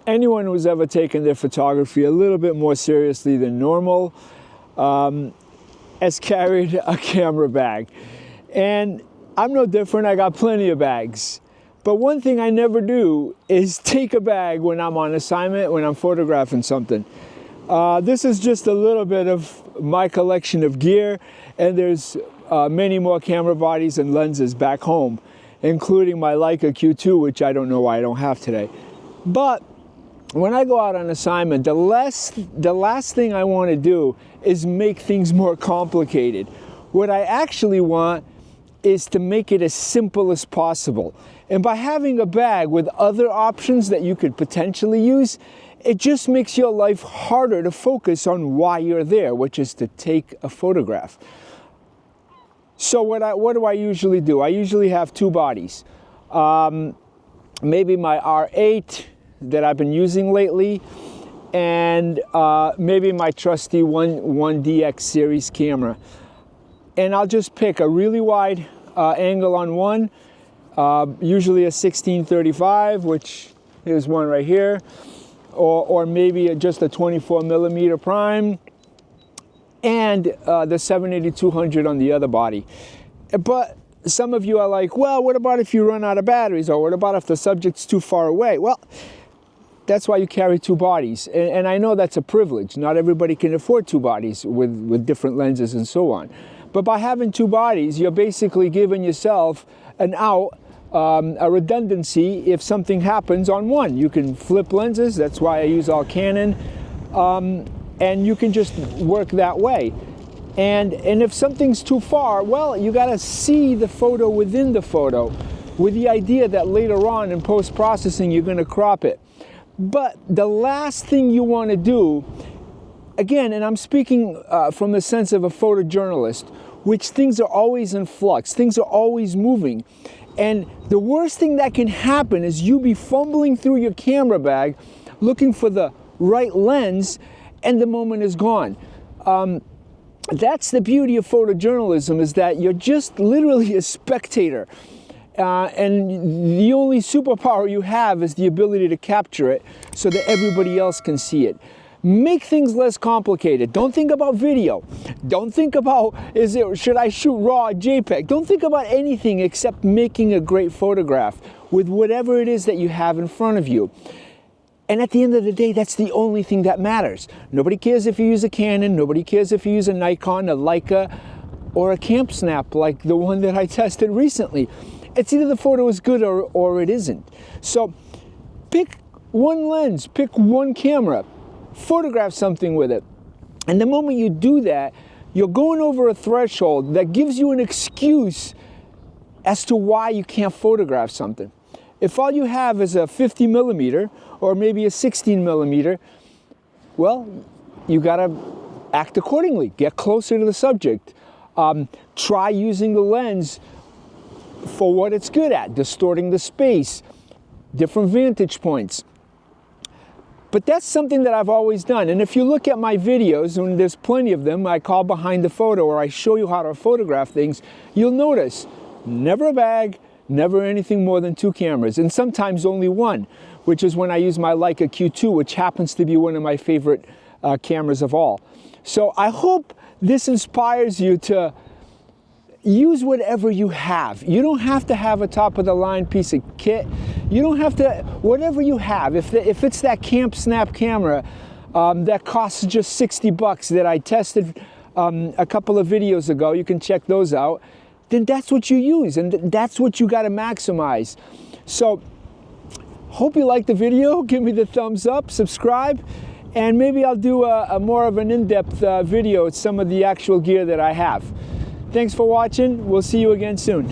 anyone who's ever taken their photography a little bit more seriously than normal has carried a camera bag. And I'm no different, I got plenty of bags. But one thing I never do is take a bag when I'm on assignment, when I'm photographing something. This is just a little bit of my collection of gear, and there's many more camera bodies and lenses back home, including my Leica Q2, which I don't know why I don't have today. But when I go out on assignment, the last thing I want to do is make things more complicated. What I actually want is to make it as simple as possible. And by having a bag with other options that you could potentially use, it just makes your life harder to focus on why you're there, which is to take a photograph. So what do I usually do? I usually have two bodies. Maybe my R8 that I've been using lately, and maybe my trusty 1DX series camera. And I'll just pick a really wide angle on one, usually a 16-35, which here's one right here, or maybe just a 24mm prime, and the 780-200 on the other body. But some of you are like, well, what about if you run out of batteries, or what about if the subject's too far away? Well, that's why you carry two bodies, and I know that's a privilege. Not everybody can afford two bodies with different lenses and so on. But by having two bodies, you're basically giving yourself an out, a redundancy if something happens on one. You can flip lenses, that's why I use all Canon, and you can just work that way. And if something's too far, well, you gotta see the photo within the photo with the idea that later on in post-processing you're gonna crop it. But the last thing you wanna do, again, and I'm speaking from the sense of a photojournalist, which things are always in flux, things are always moving. And the worst thing that can happen is you be fumbling through your camera bag looking for the right lens, and the moment is gone. That's the beauty of photojournalism, is that you're just literally a spectator. And the only superpower you have is the ability to capture it so that everybody else can see it. Make things less complicated. Don't think about video. Don't think about, should I shoot raw or JPEG? Don't think about anything except making a great photograph with whatever it is that you have in front of you. And at the end of the day, that's the only thing that matters. Nobody cares if you use a Canon. Nobody cares if you use a Nikon, a Leica, or a Camp Snap like the one that I tested recently. It's either the photo is good or it isn't. So pick one lens, pick one camera, photograph something with it. And the moment you do that, you're going over a threshold that gives you an excuse as to why you can't photograph something. If all you have is a 50mm or maybe a 16mm, well, you gotta act accordingly. Get closer to the subject. Try using the lens for what it's good at, distorting the space, different vantage points. But that's something that I've always done. And if you look at my videos, and there's plenty of them, I call behind the photo, or I show you how to photograph things, you'll notice never a bag, never anything more than two cameras, and sometimes only one, which is when I use my Leica Q2, which happens to be one of my favorite cameras of all. So I hope this inspires you to use whatever you have. You don't have to have a top-of-the-line piece of kit. You don't have to, whatever you have. If it's that Camp Snap camera that costs just 60 bucks that I tested a couple of videos ago, you can check those out, then that's what you use, and that's what you got to maximize. So, hope you liked the video. Give me the thumbs up, subscribe, and maybe I'll do a more of an in-depth video with some of the actual gear that I have. Thanks for watching. We'll see you again soon.